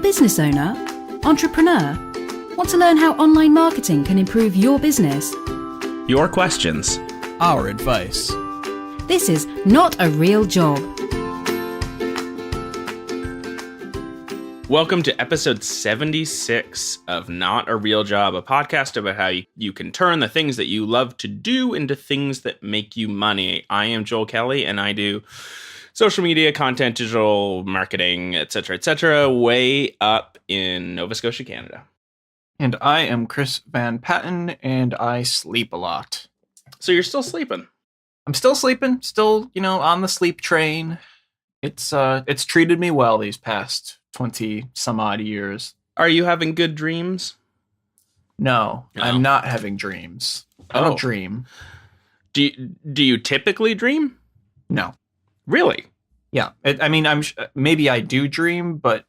business owner? Entrepreneur? Want to learn how online marketing can improve your business? Your questions. Our advice. This is Not a Real Job. Welcome to episode 76 of Not a Real Job, a podcast about how you can turn the things that you love to do into things that make you money. I am Joel Kelly, and I do social media, content, digital marketing, etc., way up in Nova Scotia, Canada. And I am Chris Van Patten, and I sleep a lot. So you're still sleeping? I'm still sleeping, still, on the sleep train. It's treated me well these past 20 some odd years. Are you having good dreams? No, I'm not having dreams. I don't dream. Do you typically dream? No. Really? Yeah. Maybe I do dream, but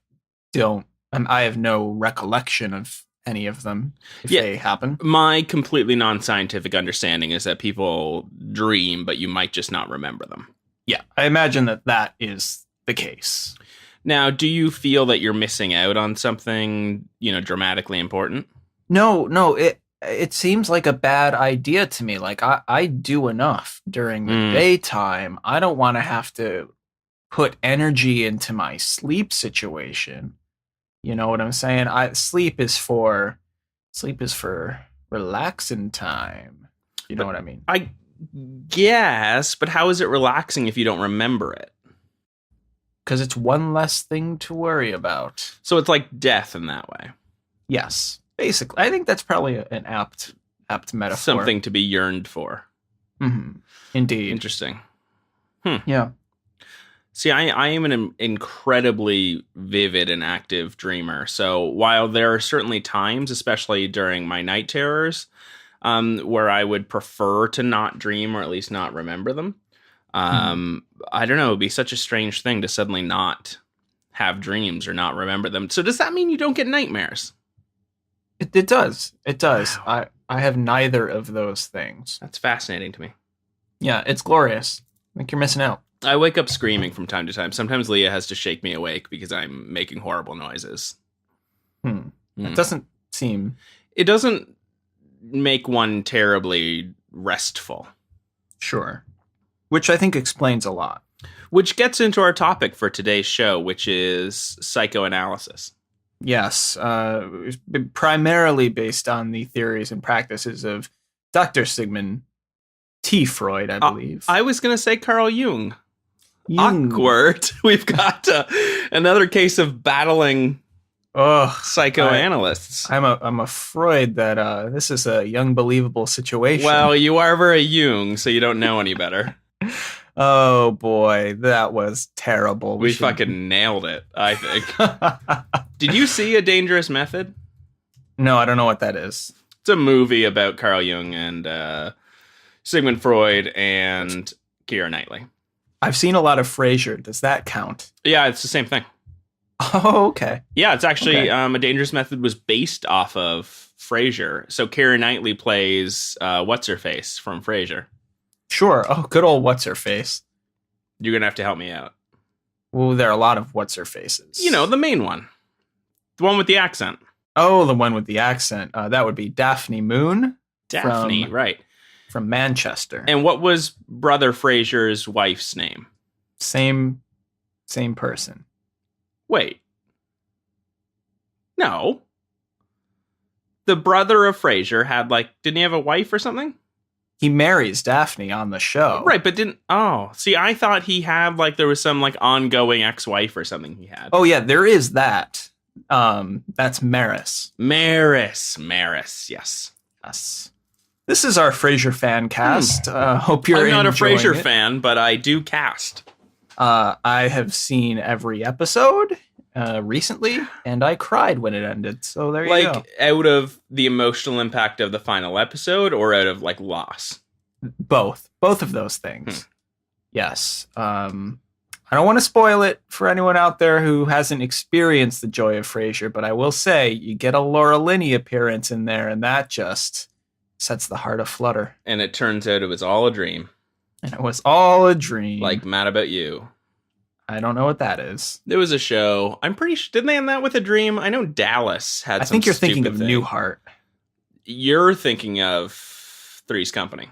don't. I have no recollection of any of them if they happen. My completely non-scientific understanding is that people dream, but you might just not remember them. Yeah, I imagine that is the case. Now, do you feel that you're missing out on something, dramatically important? No, it seems like a bad idea to me. Like, I do enough during the daytime. I don't want to have to put energy into my sleep situation. You know what I'm saying? Sleep is for relaxing time. You know what I mean? I guess, but how is it relaxing if you don't remember it? Because it's one less thing to worry about. So it's like death in that way. Yes, basically. I think that's probably an apt metaphor. Something to be yearned for. Mm-hmm. Indeed. Interesting. Yeah. See, I am an incredibly vivid and active dreamer. So while there are certainly times, especially during my night terrors, where I would prefer to not dream or at least not remember them, I don't know, it'd be such a strange thing to suddenly not have dreams or not remember them. So does that mean you don't get nightmares? It does. It does. Wow. I have neither of those things. That's fascinating to me. Yeah, it's glorious. I think you're missing out. I wake up screaming from time to time. Sometimes Leah has to shake me awake because I'm making horrible noises. It doesn't seem... It doesn't make one terribly restful. Sure. Which I think explains a lot. Which gets into our topic for today's show, which is psychoanalysis. Yes. Primarily based on the theories and practices of Dr. Sigmund T. Freud, I believe. I was going to say Carl Jung. Awkward. We've got another case of battling psychoanalysts. I'm afraid that this is a young believable situation. Well, you are very Jung, so you don't know any better. Oh boy, that was terrible. We fucking nailed it, I think. Did you see A Dangerous Method? No, I don't know what that is. It's a movie about Carl Jung and Sigmund Freud and Keira Knightley. I've seen a lot of Frasier. Does that count? Yeah, it's the same thing. Oh, okay. Yeah, it's actually A Dangerous Method was based off of Frasier. So Keira Knightley plays What's-Her-Face from Frasier. Sure. Oh, good old What's-Her-Face. You're going to have to help me out. Well, there are a lot of What's-Her-Faces. The main one. The one with the accent. Oh, the one with the accent. That would be Daphne Moon. Daphne, right. From Manchester. And what was Brother Frasier's wife's name? Same person. Wait. No. The brother of Frasier had didn't he have a wife or something? He marries Daphne on the show. Right, but see, I thought he had there was some ongoing ex-wife or something he had. Oh yeah, there is that. That's Maris. Maris, yes. Yes. This is our Frasier fan cast. Hope you're enjoying it. I'm not a Frasier fan, but I do cast. I have seen every episode recently, and I cried when it ended. So there you go. Out of the emotional impact of the final episode, or out of loss? Both of those things. Yes. I don't want to spoil it for anyone out there who hasn't experienced the joy of Frasier, but I will say you get a Laura Linney appearance in there, and that just sets the heart aflutter. And it turns out it was all a dream. And it was all a dream. Like Mad About You. I don't know what that is. There was a show. I'm pretty sure. Didn't they end that with a dream? I know Dallas had. I think you're thinking of thing. Newhart. You're thinking of Three's Company.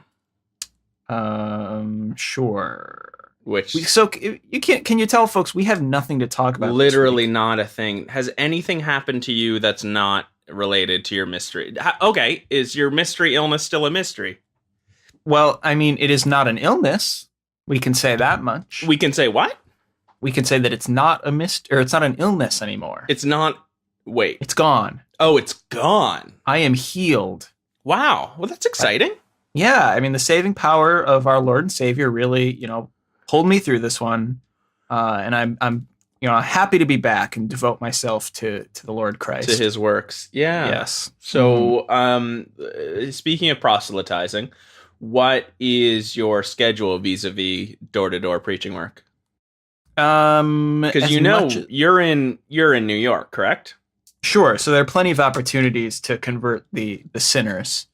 Sure. Which so you can't. Can you tell folks we have nothing to talk about? Literally not a thing. Has anything happened to you that's not related to your mystery? Okay, is your mystery illness still a mystery? Well, I mean, it is not an illness. We can say that much. We can say what? We can say that it's not a or it's not an illness anymore. It's not. Wait. It's gone. Oh, it's gone. I am healed. Wow. Well, that's exciting. Yeah, I mean, the saving power of our Lord and Savior really, pulled me through this one, and I'm happy to be back and devote myself to the Lord Christ, to His works. Yeah. Yes. So, speaking of proselytizing, what is your schedule vis-a-vis door-to-door preaching work? Because you're in New York, correct? Sure. So there are plenty of opportunities to convert the sinners.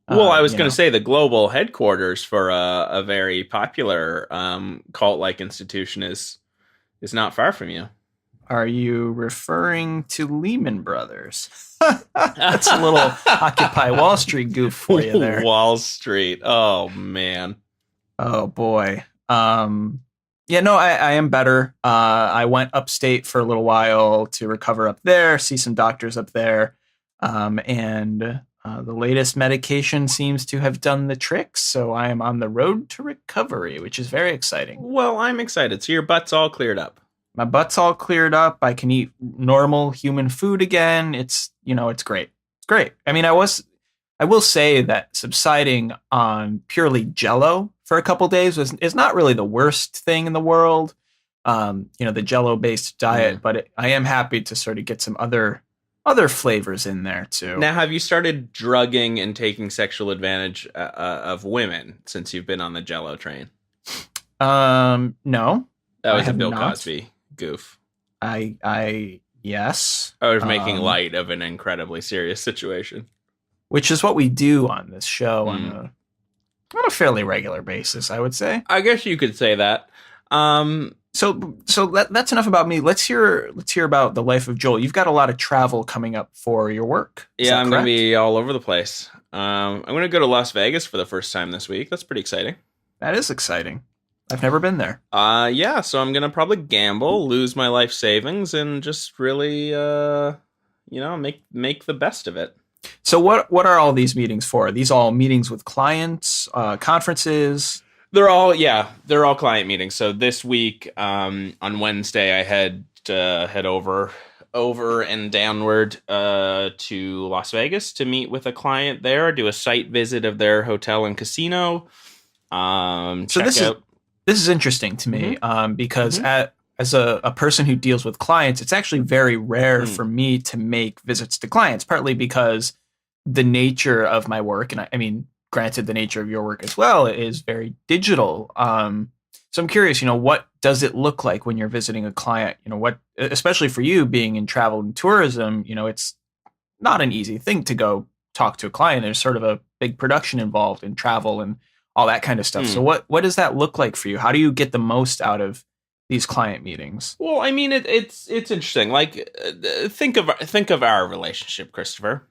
Well, I was going to say the global headquarters for a very popular cult-like institution is not far from you. Are you referring to Lehman Brothers? That's a little Occupy Wall Street goof for you there. Wall Street. Oh, man. Oh, boy. Yeah, no, I am better. I went upstate for a little while to recover up there, see some doctors up there. And the latest medication seems to have done the trick, so I am on the road to recovery, which is very exciting. Well, I'm excited. So your butt's all cleared up. My butt's all cleared up. I can eat normal human food again. It's great. It's great. I mean, I will say that subsiding on purely Jell-O for a couple days is not really the worst thing in the world. The Jell-O-based diet, but I am happy to sort of get some other flavors in there too. Now, have you started drugging and taking sexual advantage of women since you've been on the Jell-O train? No. That was a Bill Cosby goof. Yes. I was making light of an incredibly serious situation, which is what we do on this show on a fairly regular basis, I would say. I guess you could say that. So that's enough about me. Let's hear about the life of Joel. You've got a lot of travel coming up for your work. Yeah, I'm going to be all over the place. I'm going to go to Las Vegas for the first time this week. That's pretty exciting. That is exciting. I've never been there. Yeah, so I'm going to probably gamble, lose my life savings, and just really, make the best of it. So what are all these meetings for? Are these all meetings with clients, conferences? They're all client meetings. So this week, on Wednesday, I head over and downward to Las Vegas to meet with a client there, do a site visit of their hotel and casino. This is interesting to me because as a person who deals with clients, it's actually very rare for me to make visits to clients, partly because the nature of my work, and I mean, granted, the nature of your work as well is very digital. So I'm curious, what does it look like when you're visiting a client? What, especially for you being in travel and tourism, it's not an easy thing to go talk to a client. There's sort of a big production involved in travel and all that kind of stuff. So what does that look like for you? How do you get the most out of these client meetings? Well, I mean, it's interesting. Like, think of our relationship, Christopher.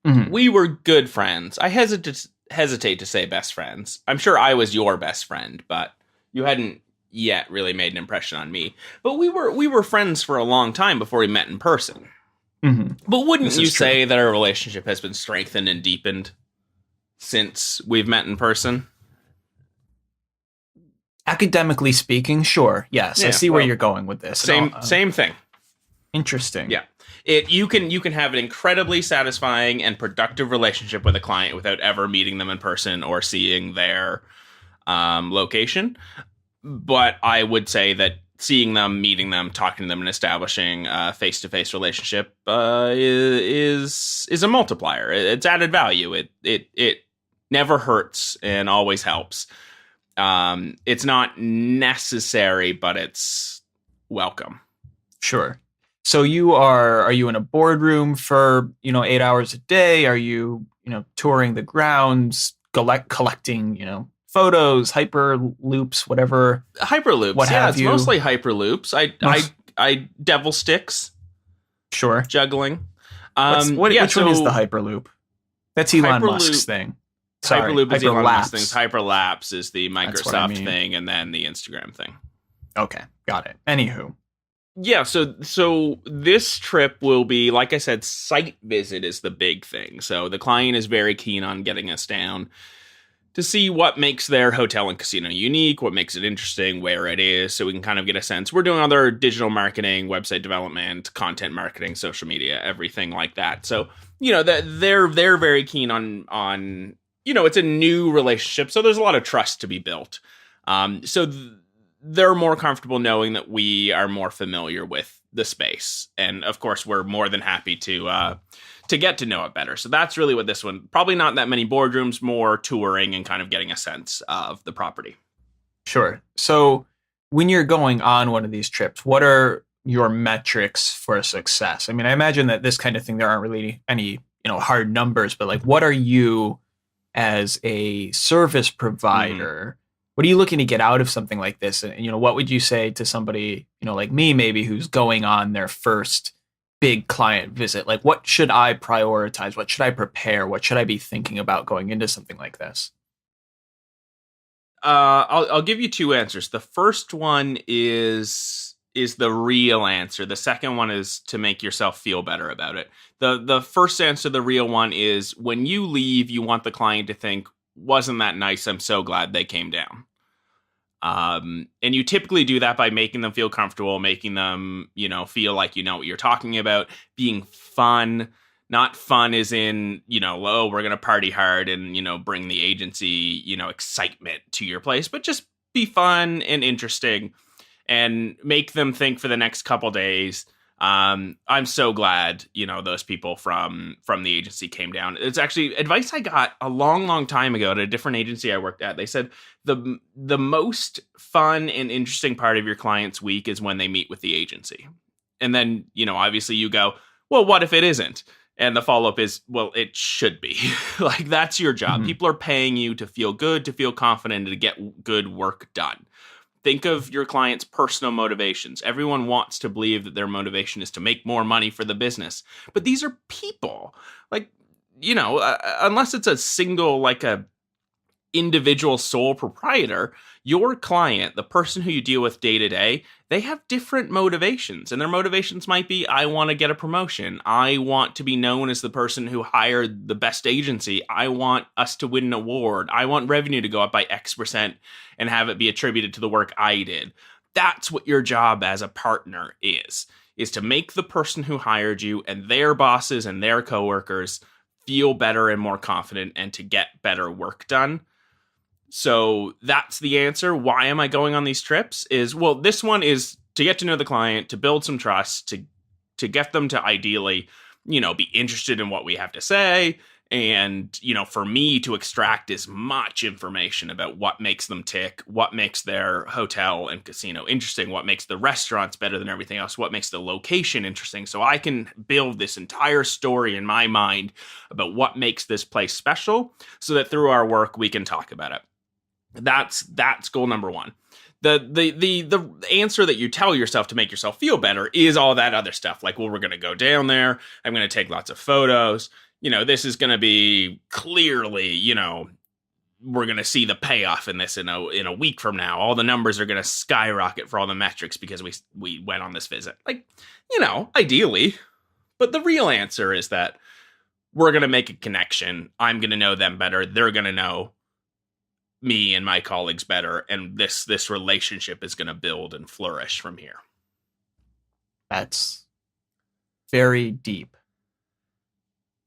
Mm-hmm. We were good friends. I hesitate to say best friends. I'm sure I was your best friend, but you hadn't yet really made an impression on me. But we were friends for a long time before we met in person. Mm-hmm. But wouldn't you say that our relationship has been strengthened and deepened since we've met in person? Academically speaking, sure. Yes, I see where you're going with this. Same thing. Interesting. Yeah. You can have an incredibly satisfying and productive relationship with a client without ever meeting them in person or seeing their location. But I would say that seeing them, meeting them, talking to them, and establishing a face-to-face relationship is a multiplier. It's added value. It never hurts and always helps. It's not necessary, but it's welcome. Sure. So are you in a boardroom for, 8 hours a day? Are you, touring the grounds, collecting, photos, hyper loops, whatever. Hyperloops. What Yeah, have it's you? mostly hyperloops. I devil sticks, Sure. juggling. Which one is the hyperloop? That's Elon Musk's Hyperloop. thing. Sorry, Hyperloop is Elon Musk's thing. hyperlapse. Hyperlapse is the That's what I Microsoft mean. thing, and then the Instagram thing. Okay, got it. Anywho, Yeah, so this trip will be, like I said, site visit is the big thing. So the client is very keen on getting us down to see what makes their hotel and casino unique, what makes it interesting, where it is, so we can kind of get a sense. We're doing other digital marketing, website development, content marketing, social media, everything like that. So, they're very keen on it's a new relationship, so there's a lot of trust to be built. They're more comfortable knowing that we are more familiar with the space, and of course, we're more than happy to get to know it better. So that's really what this one, probably not that many boardrooms, more touring and kind of getting a sense of the property. sure. So when you're going on one of these trips, what are your metrics for success? I mean, I imagine that this kind of thing, there aren't really any, hard numbers, but like, what are you as a service provider? What are you looking to get out of something like this? And, what would you say to somebody, like me, maybe who's going on their first big client visit? Like, what should I prioritize? What should I prepare? What should I be thinking about going into something like this? I'll give you two answers. The first one is the real answer. The second one is to make yourself feel better about it. The first answer, the real one, is when you leave, you want the client to think, wasn't that nice? I'm so glad they came down. And you typically do that by making them feel comfortable, making them, feel like you know what you're talking about, being fun. Not fun as in, we're going to party hard and, bring the agency, excitement to your place, but just be fun and interesting and make them think for the next couple days. I'm so glad, those people from the agency came down. It's actually advice I got a long time ago at a different agency I worked at. They said the most fun and interesting part of your client's week is when they meet with the agency. And then, obviously you go, well, what if it isn't? And the follow-up is, well, it should be. Like, that's your job. Mhm. People are paying you to feel good, to feel confident, and to get good work done. Think of your client's personal motivations. Everyone wants to believe that their motivation is to make more money for the business. But these are people. Like, unless it's a single, like a individual sole proprietor, your client, the person who you deal with day to day, they have different motivations. And their motivations might be, I want to get a promotion. I want to be known as the person who hired the best agency. I want us to win an award. I want revenue to go up by X% and have it be attributed to the work I did. That's what your job as a partner is to make the person who hired you and their bosses and their coworkers feel better and more confident and to get better work done. So that's the answer. Why am I going on these trips? This one is to get to know the client, to build some trust, to get them to ideally, be interested in what we have to say. And, for me to extract as much information about what makes them tick, what makes their hotel and casino interesting, what makes the restaurants better than everything else, what makes the location interesting. So I can build this entire story in my mind about what makes this place special so that through our work, we can talk about it. That's goal number one. The answer that you tell yourself to make yourself feel better is all that other stuff. Like, well, we're going to go down there. I'm going to take lots of photos. This is going to be clearly, we're going to see the payoff in this in a week from now. All the numbers are going to skyrocket for all the metrics because we went on this visit. Like, ideally. But the real answer is that we're going to make a connection. I'm going to know them better. They're going to know me and my colleagues better, and this relationship is going to build and flourish from here. That's very deep.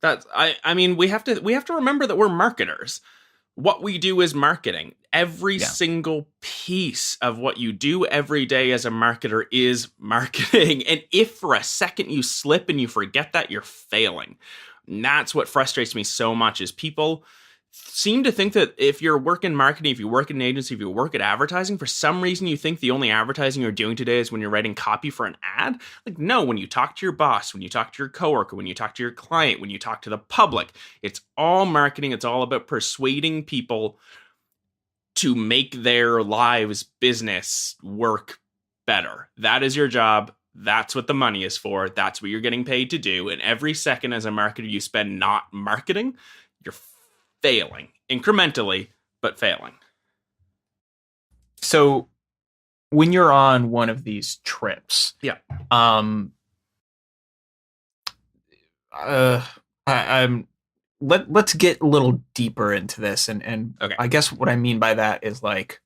That's I mean, we have to remember that we're marketers. What we do is marketing. Every single piece of what you do every day as a marketer is marketing. And if for a second you slip and you forget that, you're failing. And that's what frustrates me so much is people seem to think that if you're working marketing, if you work in an agency, if you work at advertising, for some reason you think the only advertising you're doing today is when you're writing copy for an ad. Like, no, when you talk to your boss, when you talk to your coworker, when you talk to your client, when you talk to the public, it's all marketing. It's all about persuading people to make their lives, business work better. That is your job. That's what the money is for. That's what you're getting paid to do. And every second as a marketer you spend not marketing, you're failing incrementally, but failing. So when you're on one of these trips, Yeah. Let's get a little deeper into this, and Okay. I guess what I mean by that is like,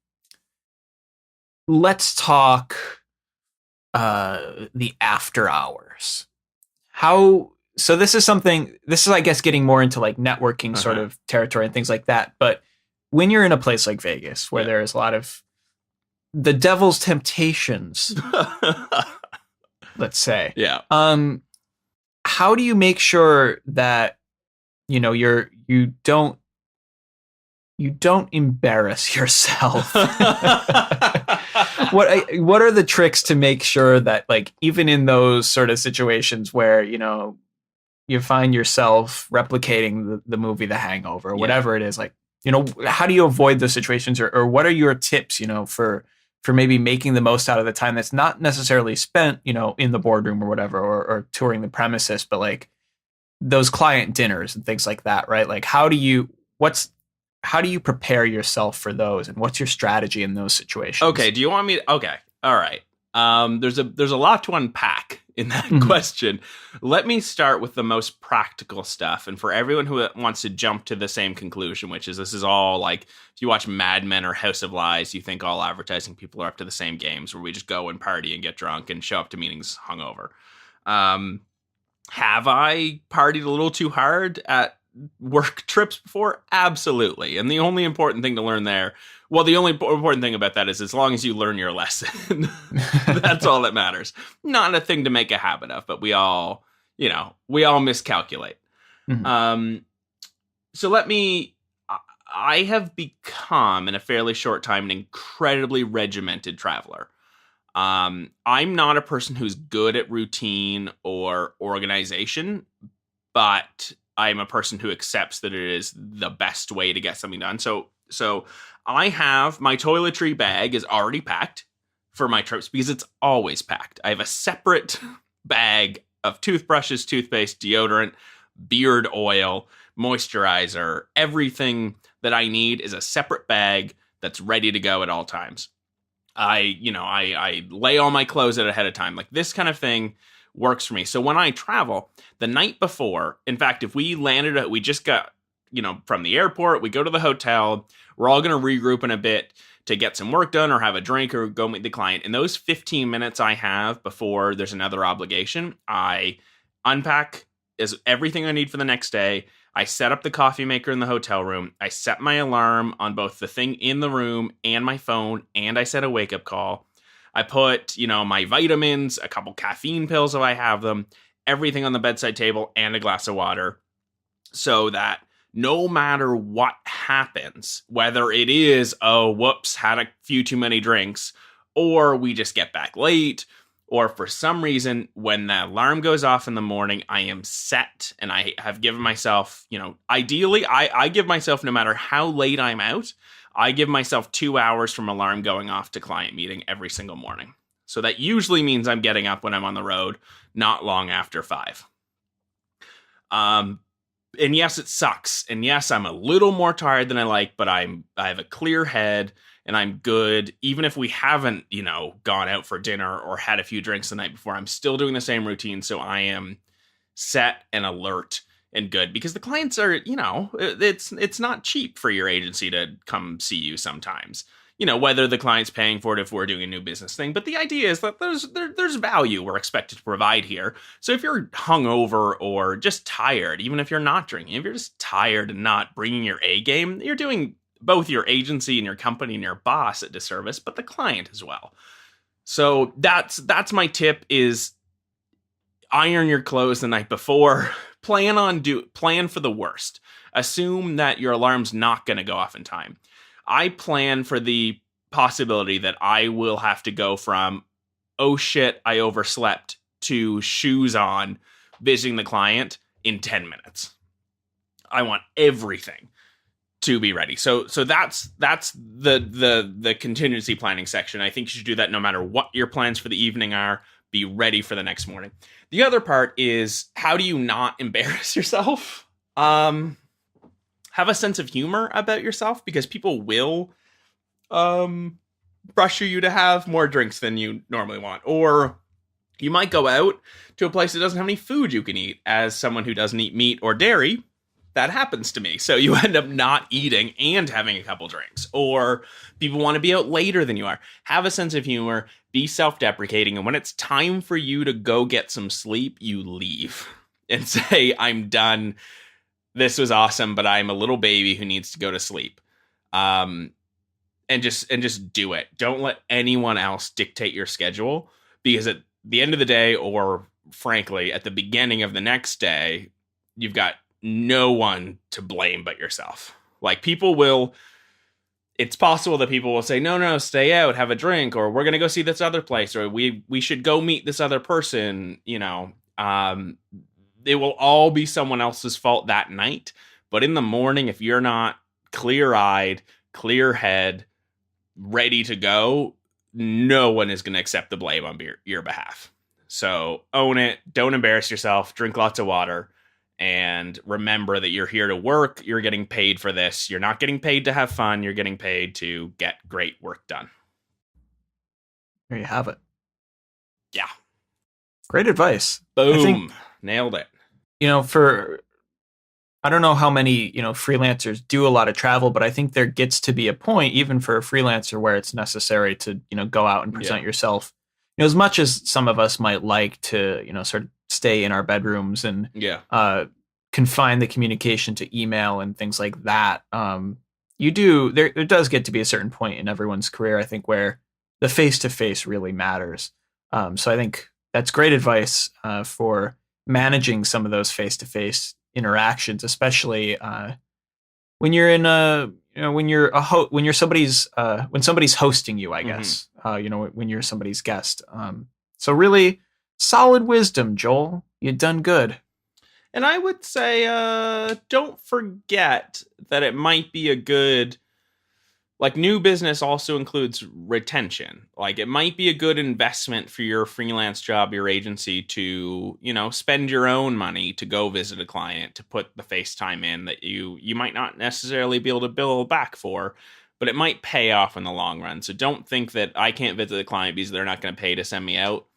let's talk the after hours. So this is I guess getting more into like networking sort of territory and things like that. But when you're in a place like Vegas where there's a lot of the devil's temptations, let's say, how do you make sure that you don't embarrass yourself? What are the tricks to make sure that, like, even in those sort of situations where you find yourself replicating the movie The Hangover or whatever it is, like, how do you avoid those situations, or what are your tips for maybe making the most out of the time that's not necessarily spent in the boardroom or whatever, or touring the premises, but like those client dinners and things like that, right? Like, how do you prepare yourself for those, and what's your strategy in those situations? Okay. Do you want me to, okay. All right. There's a lot to unpack in that question. Let me start with the most practical stuff. And for everyone who wants to jump to the same conclusion, which is this is all like, if you watch Mad Men or House of Lies, you think all advertising people are up to the same games where we just go and party and get drunk and show up to meetings hungover. Have I partied a little too hard at work trips before? Absolutely. And the only important thing to learn there, well, the only important thing about that is as long as you learn your lesson, that's all that matters. Not a thing to make a habit of, but we all miscalculate. So I have become in a fairly short time an incredibly regimented traveler. I'm not a person who's good at routine or organization, but I'm a person who accepts that it is the best way to get something done. So I have my toiletry bag is already packed for my trips because it's always packed. I have a separate bag of toothbrushes, toothpaste, deodorant, beard oil, moisturizer. Everything that I need is a separate bag that's ready to go at all times. I lay all my clothes out ahead of time. Like, this kind of thing works for me. So when I travel the night before, in fact, if we we just got, from the airport, we go to the hotel, we're all going to regroup in a bit to get some work done or have a drink or go meet the client. In those 15 minutes I have before there's another obligation, I unpack everything I need for the next day. I set up the coffee maker in the hotel room. I set my alarm on both the thing in the room and my phone, and I set a wake-up call. I put, my vitamins, a couple caffeine pills if I have them, everything on the bedside table, and a glass of water, so that no matter what happens, whether it is, oh, whoops, had a few too many drinks, or we just get back late, or for some reason, when the alarm goes off in the morning, I am set and I have given myself, ideally, I give myself, no matter how late I'm out, I give myself 2 hours from alarm going off to client meeting every single morning. So that usually means I'm getting up when I'm on the road, not long after 5. And yes, it sucks. And yes, I'm a little more tired than I like, but I have a clear head and I'm good. Even if we haven't, gone out for dinner or had a few drinks the night before, I'm still doing the same routine. So I am set and alert and good, because the clients are, it's not cheap for your agency to come see you sometimes, whether the client's paying for it if we're doing a new business thing. But the idea is that there's value we're expected to provide here. So if you're hungover or just tired, even if you're not drinking, if you're just tired and not bringing your A game, you're doing both your agency and your company and your boss a disservice, but the client as well. So that's my tip, is iron your clothes the night before. Plan for the worst. Assume that your alarm's not going to go off in time. I plan for the possibility that I will have to go from, oh shit, I overslept, to shoes on, visiting the client in 10 minutes. I want everything to be ready. So that's the contingency planning section. I think you should do that no matter what your plans for the evening are. Be ready for the next morning. The other part is, how do you not embarrass yourself? Have a sense of humor about yourself, because people will pressure you to have more drinks than you normally want, or you might go out to a place that doesn't have any food you can eat. As someone who doesn't eat meat or dairy, that happens to me. So you end up not eating and having a couple drinks, or people want to be out later than you are. Have a sense of humor, be self-deprecating, and when it's time for you to go get some sleep, you leave and say, I'm done. This was awesome, but I'm a little baby who needs to go to sleep. And just do it. Don't let anyone else dictate your schedule, because at the end of the day, or frankly, at the beginning of the next day, you've got no one to blame but yourself. Like, it's possible that people will say, no, stay out, have a drink, or we're going to go see this other place, or we should go meet this other person. It will all be someone else's fault that night. But in the morning, if you're not clear-eyed, clear-head, ready to go, no one is going to accept the blame on your behalf. So own it. Don't embarrass yourself. Drink lots of water. And remember that you're here to work. You're getting paid for this. You're not getting paid to have fun. You're getting paid to get great work done. There you have it. Yeah. Great advice. Boom. Nailed it. I don't know how many, freelancers do a lot of travel, but I think there gets to be a point, even for a freelancer, where it's necessary to, go out and present yourself. As much as some of us might like to, sort of stay in our bedrooms and confine the communication to email and things like that. There does get to be a certain point in everyone's career, I think, where the face-to-face really matters. So I think that's great advice for managing some of those face-to-face interactions, especially when you're in when somebody's hosting you, I guess. When you're somebody's guest. So really solid wisdom, Joel. You've done good. And I would say, don't forget that it might be a good, new business also includes retention. It might be a good investment for your freelance job, your agency, to, spend your own money to go visit a client, to put the FaceTime in that you might not necessarily be able to bill back for, but it might pay off in the long run. So don't think that I can't visit the client because they're not going to pay to send me out.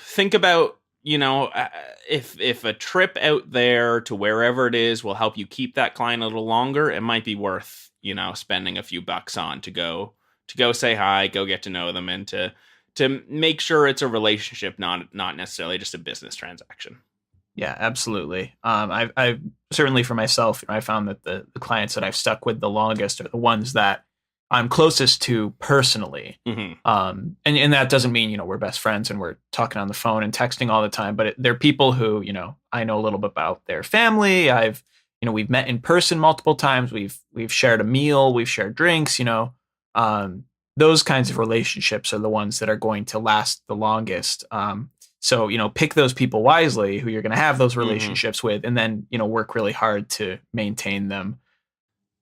Think about, if a trip out there to wherever it is will help you keep that client a little longer, it might be worth, spending a few bucks on to go say hi, go get to know them, and to make sure it's a relationship, not necessarily just a business transaction. Yeah, absolutely. I've certainly for myself, I found that the clients that I've stuck with the longest are the ones that I'm closest to personally. Mm-hmm. And that doesn't mean, we're best friends and we're talking on the phone and texting all the time, but they're people who, I know a little bit about their family. We've met in person multiple times. We've shared a meal, we've shared drinks, those kinds of relationships are the ones that are going to last the longest. So, pick those people wisely who you're going to have those relationships with, and then, work really hard to maintain them.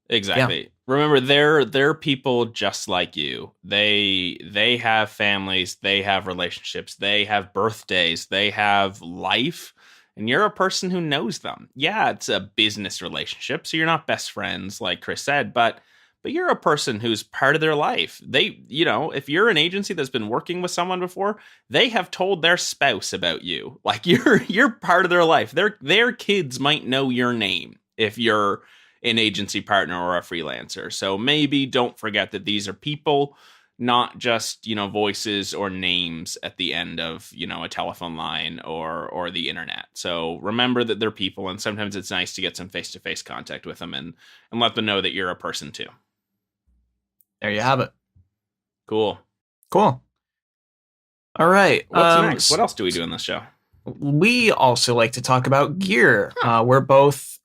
Exactly. Yeah. Remember, they're people just like you. They have families, they have relationships, they have birthdays, they have life, and you're a person who knows them. Yeah, it's a business relationship, so you're not best friends, like Chris said, but you're a person who's part of their life. They, if you're an agency that's been working with someone before, they have told their spouse about you. You're part of their life. Their kids might know your name if you're an agency partner or a freelancer. So maybe don't forget that these are people, not just, voices or names at the end of, a telephone line or the internet. So remember that they're people, and sometimes it's nice to get some face-to-face contact with them and let them know that you're a person too. There you have it. Cool. All right. What's next? What else do we do in this show? We also like to talk about gear. We're both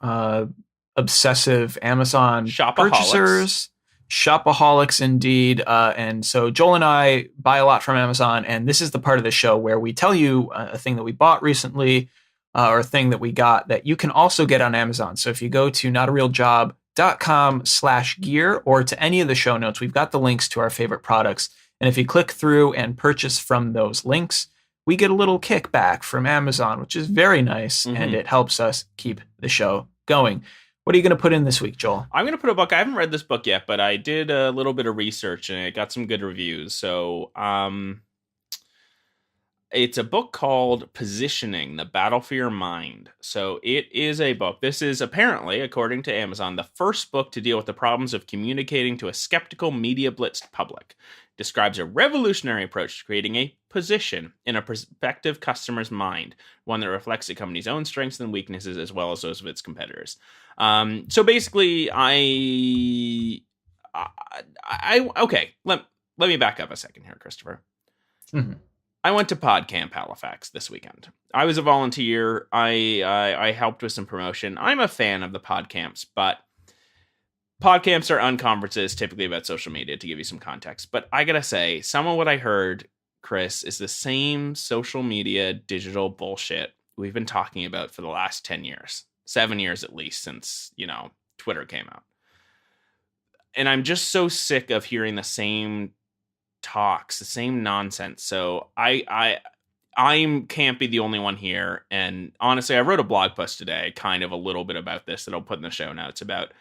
obsessive Amazon purchasers, shopaholics indeed. And so Joel and I buy a lot from Amazon, and this is the part of the show where we tell you a thing that we bought recently or a thing that we got that you can also get on Amazon. So if you go to realjob.com/gear or to any of the show notes. We've got the links to our favorite products. And if you click through and purchase from those links, we get a little kickback from Amazon, which is very nice. And it helps us keep the show going. What are you going to put in this week, Joel? I'm going to put a book. I haven't read this book yet, but I did a little bit of research and it got some good reviews. So, it's a book called Positioning, The Battle for Your Mind. So it is a book. This is apparently, according to Amazon, the first book to deal with the problems of communicating to a skeptical, media-blitzed public. It describes a revolutionary approach to creating a position in a prospective customer's mind, one that reflects the company's own strengths and weaknesses as well as those of its competitors. So basically, okay, let me back up a second here, Christopher. Mm-hmm. I went to PodCamp Halifax this weekend. I was a volunteer. I helped with some promotion. I'm a fan of the PodCamps, but PodCamps are unconferences typically about social media, to give you some context. But I gotta say, some of what I heard, Chris, is the same social media digital bullshit we've been talking about for the last 10 years. 7 years at least since, Twitter came out. And I'm just so sick of hearing the same talks, the same nonsense. So I can't be the only one here. And honestly, I wrote a blog post today, kind of a little bit about this that I'll put in the show notes about,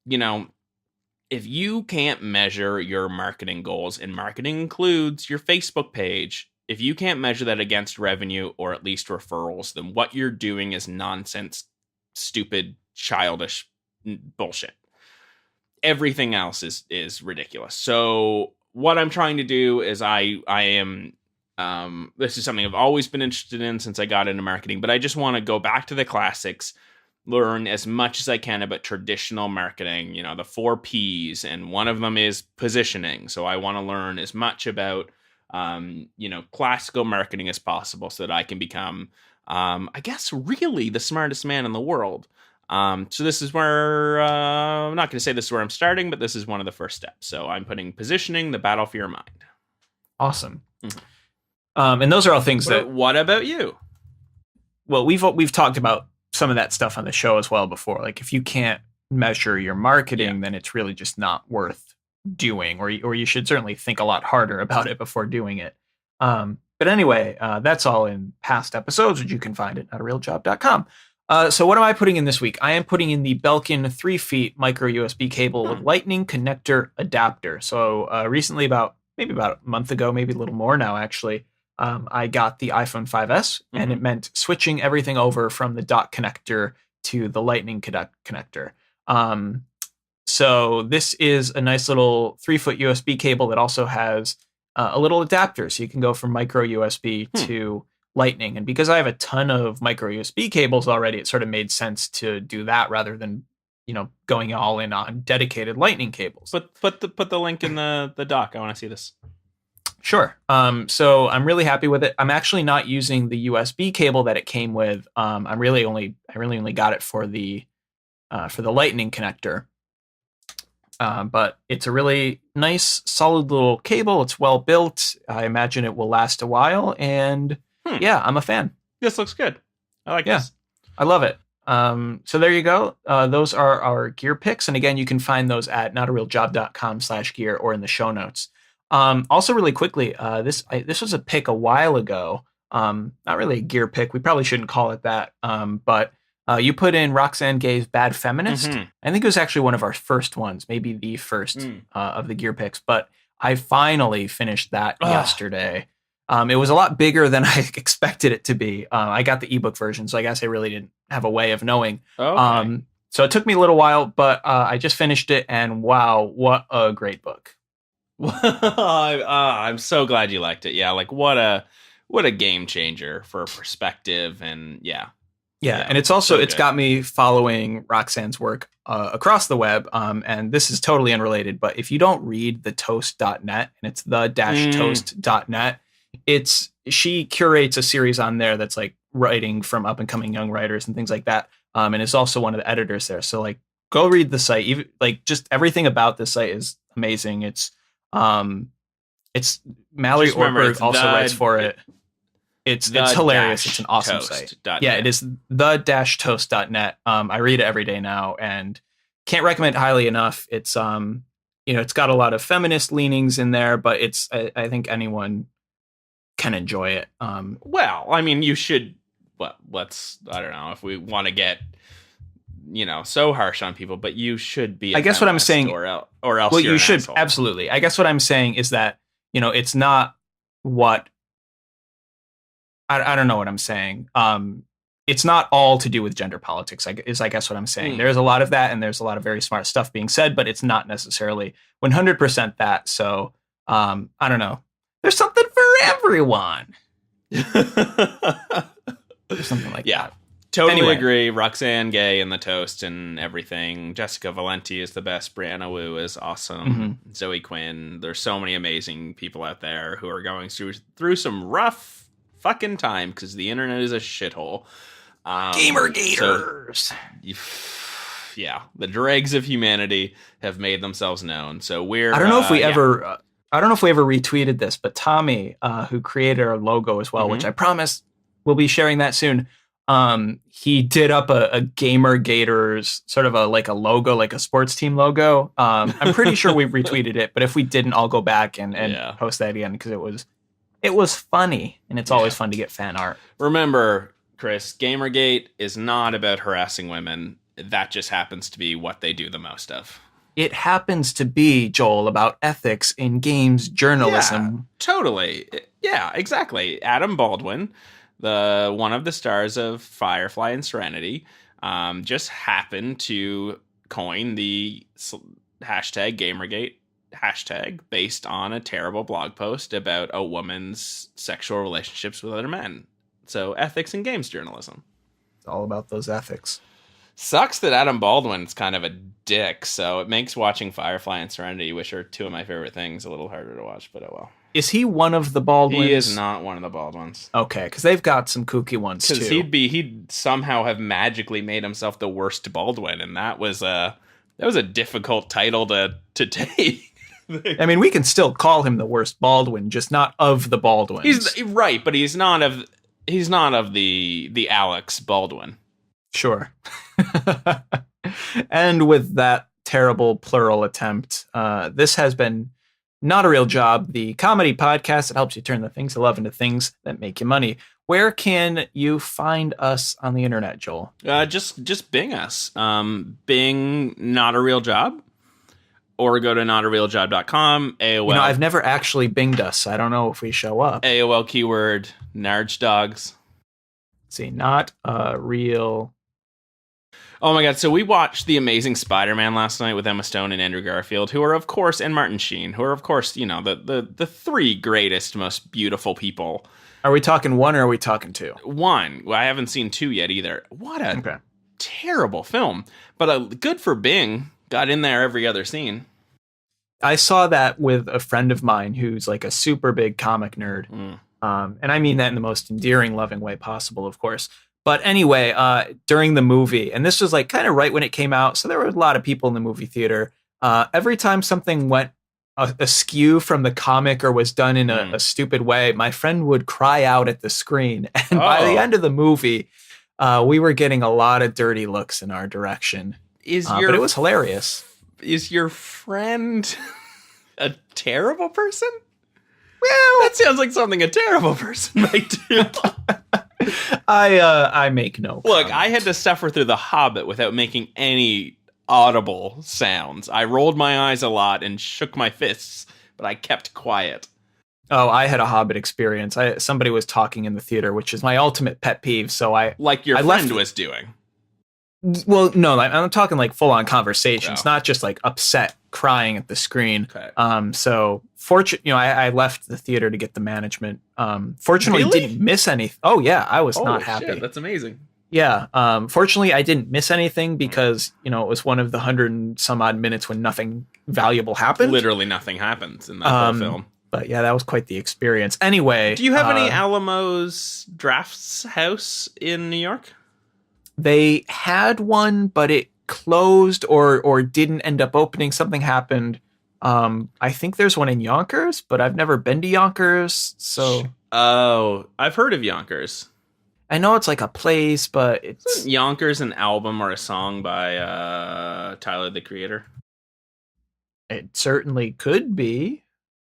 if you can't measure your marketing goals, and marketing includes your Facebook page, if you can't measure that against revenue or at least referrals, then what you're doing is nonsense, stupid, childish bullshit. Everything else is ridiculous. So what I'm trying to do is I am, this is something I've always been interested in since I got into marketing, but I just want to go back to the classics, learn as much as I can about traditional marketing, the 4 Ps, and one of them is positioning. So I want to learn as much about, classical marketing as possible so that I can become, I guess, really the smartest man in the world. So this is where, I'm not going to say this is where I'm starting, but this is one of the first steps. So I'm putting Positioning, The Battle for Your Mind. Awesome. Mm-hmm. And those are all things what about you? Well, we've talked about some of that stuff on the show as well before. Like if you can't measure your marketing, then it's really just not worth doing, or you should certainly think a lot harder about it before doing it. But anyway, that's all in past episodes, which you can find at realjob.com. So what am I putting in this week? I am putting in the Belkin 3 feet micro USB cable with lightning connector adapter. So recently, about a month ago, maybe a little more now, actually, I got the iPhone 5S, and it meant switching everything over from the dock connector to the lightning connector. So this is a nice little 3-foot USB cable that also has a little adapter. So you can go from micro USB to lightning. And because I have a ton of micro USB cables already, it sort of made sense to do that rather than, going all in on dedicated lightning cables. But put the link in the doc. I want to see this. Sure. So I'm really happy with it. I'm actually not using the USB cable that it came with. I really only got it for the lightning connector. But it's a really nice, solid little cable. It's well built. I imagine it will last a while. And yeah, I'm a fan. This looks good. I like this. I love it. So there you go. Those are our gear picks. And again, you can find those at notarealjob.com/gear or in the show notes. Also really quickly, this was a pick a while ago. Not really a gear pick. We probably shouldn't call it that. But you put in Roxane Gay's Bad Feminist. I think it was actually one of our first ones, maybe the first of the gear picks. But I finally finished that yesterday. It was a lot bigger than I expected it to be. I got the ebook version, so I guess I really didn't have a way of knowing. Okay. So it took me a little while, but I just finished it, and wow, what a great book. I'm so glad you liked it. Yeah, like what a game changer for perspective, and yeah, and it's also it's got me following Roxane's work across the web. And this is totally unrelated, but if you don't read the toast.net, and it's the-toast.net, she curates a series on there that's like writing from up and coming young writers and things like that. And is also one of the editors there. So like go read the site. Even like just everything about this site is amazing. It's Mallory Ortberg also writes for it. It's hilarious. It's an awesome site. Yeah, it is the-toast.net. I read it every day now, and can't recommend it highly enough. It's it's got a lot of feminist leanings in there, but I think anyone can enjoy it. Well, I mean, you should. Well, I don't know if we want to get so harsh on people, but you should be. I guess what I'm saying, or else. Well, you're you should asshole. absolutely. I guess what I'm saying is that it's not what. I don't know what I'm saying. It's not all to do with gender politics. I guess what I'm saying. There's a lot of that, and there's a lot of very smart stuff being said, but it's not necessarily 100% that. So I don't know. There's something for everyone. Something like that. Totally Anyway. agree. Roxanne Gay and the Toast and everything. Jessica Valenti is the best. Brianna Wu is awesome. Zoe Quinn. There's so many amazing people out there who are going through some rough fucking time because the internet is a shithole. Gamergaters. The dregs of humanity have made themselves known. So we're. I don't know if we ever. I don't know if we ever retweeted this, but Tommy, who created our logo as well, which I promise we'll be sharing that soon. He did up a Gamer Gators sort of a logo, like a sports team logo. I'm pretty sure we retweeted it, but if we didn't, I'll go back and post that again because it was funny, and it's always fun to get fan art. Remember, Chris, Gamergate is not about harassing women. That just happens to be what they do the most of. It happens to be, Joel, about ethics in games journalism. Yeah, totally. Yeah, exactly. Adam Baldwin, one of the stars of Firefly and Serenity, just happened to coin the hashtag Gamergate hashtag based on a terrible blog post about a woman's sexual relationships with other men. So ethics in games journalism. It's all about those ethics. Sucks that Adam Baldwin's kind of a dick, so it makes watching Firefly and Serenity, which are two of my favorite things, a little harder to watch, but oh well. Is he one of the Baldwins? He is not one of the Baldwins. Okay, because they've got some kooky ones too. Because he'd somehow have magically made himself the worst Baldwin, and that was a difficult title to take. I mean, we can still call him the worst Baldwin, just not of the Baldwins. He's right, but he's not of the Alex Baldwin. Sure. And with that terrible plural attempt, this has been Not a Real Job, the comedy podcast that helps you turn the things you love into things that make you money. Where can you find us on the internet, Joel? Just Bing us. Bing Not a Real Job. Or go to notarealjob.com. AOL. I've never actually binged us, so I don't know if we show up. AOL keyword, Narge Dogs. See, Not a Real. Oh my God. So we watched The Amazing Spider-Man last night with Emma Stone and Andrew Garfield, who are, of course, and Martin Sheen, who are, of course, the three greatest, most beautiful people. Are we talking one or are we talking two? One. Well, I haven't seen two yet either. What a terrible film. But good for Bing. Got in there every other scene. I saw that with a friend of mine who's like a super big comic nerd. And I mean that in the most endearing, loving way possible, of course. But anyway, during the movie, and this was like kind of right when it came out, so there were a lot of people in the movie theater. Every time something went askew from the comic or was done in a stupid way, my friend would cry out at the screen. And by the end of the movie, we were getting a lot of dirty looks in our direction. But it was hilarious. Is your friend a terrible person? Well, that sounds like something a terrible person might do. I make no Look, comment. I had to suffer through The Hobbit without making any audible sounds. I rolled my eyes a lot and shook my fists, but I kept quiet. Oh, I had a Hobbit experience. Somebody was talking in the theater, which is my ultimate pet peeve. So like your friend was doing. Well, no, I'm talking like full on conversations, not just like upset crying at the screen. Okay. So fortunately, I left the theater to get the management. Fortunately, Really? didn't miss anything. Oh yeah, I was not happy. Shit, that's amazing. Yeah. Fortunately, I didn't miss anything because it was one of the 100 and some odd minutes when nothing valuable happened. Literally nothing happens in that whole film. But yeah, that was quite the experience. Anyway, Do you have any Alamo's Drafts House in New York? They had one, but it closed or didn't end up opening. Something happened. I think there's one in Yonkers, but I've never been to Yonkers. So Oh, I've heard of Yonkers. I know it's like a place, but it's Isn't Yonkers an album or a song by Tyler the Creator? it certainly could be.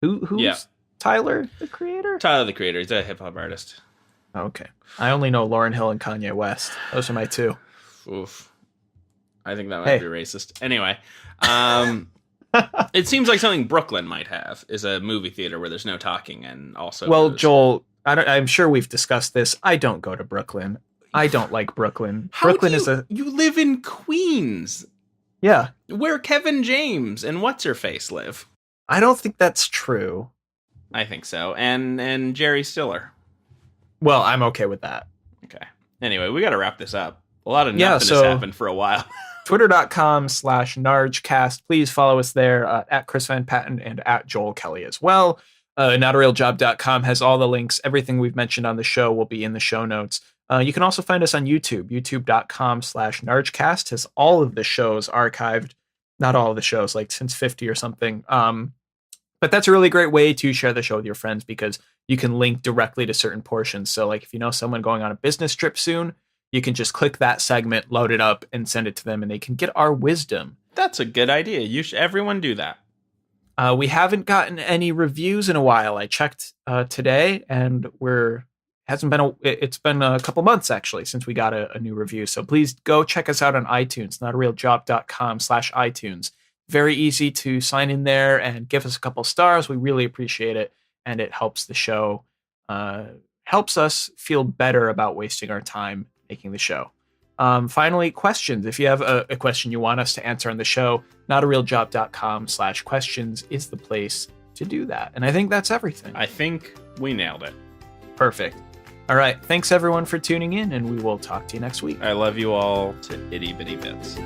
Who's Yeah. Tyler, the Creator? Tyler the Creator. He's a hip hop artist. Okay. I only know Lauryn Hill and Kanye West. Those are my two. Oof. I think that might be racist. Anyway, it seems like something Brooklyn might have is a movie theater where there's no talking and also. Well, Joel, I'm sure we've discussed this. I don't go to Brooklyn. I don't like Brooklyn. Brooklyn is you live in Queens. Yeah. Where Kevin James and what's her face live. I don't think that's true. I think so. And Jerry Stiller. Well, I'm okay with that. Okay. Anyway, we got to wrap this up. A lot of nothing has happened for a while. Twitter.com/NargCast. Please follow us there at Chris Van Patten and at Joel Kelly as well. NotArealJob.com has all the links. Everything we've mentioned on the show will be in the show notes. You can also find us on YouTube. YouTube.com/NargCast has all of the shows archived. Not all of the shows, like since 50 or something. But that's a really great way to share the show with your friends because you can link directly to certain portions. So like if you know someone going on a business trip soon, you can just click that segment, load it up, and send it to them, and they can get our wisdom. That's a good idea. Everyone do that. We haven't gotten any reviews in a while. I checked today, and it's been a couple months actually since we got a new review. So please go check us out on iTunes, notarealjob.com/iTunes. Very easy to sign in there and give us a couple stars. We really appreciate it, and it helps the show, helps us feel better about wasting our time making the show. Finally, questions. If you have a question you want us to answer on the show, notarealjob.com/questions is the place to do that. And I think that's everything. I think we nailed it. Perfect. All right. Thanks everyone for tuning in, and we will talk to you next week. I love you all to itty bitty bits.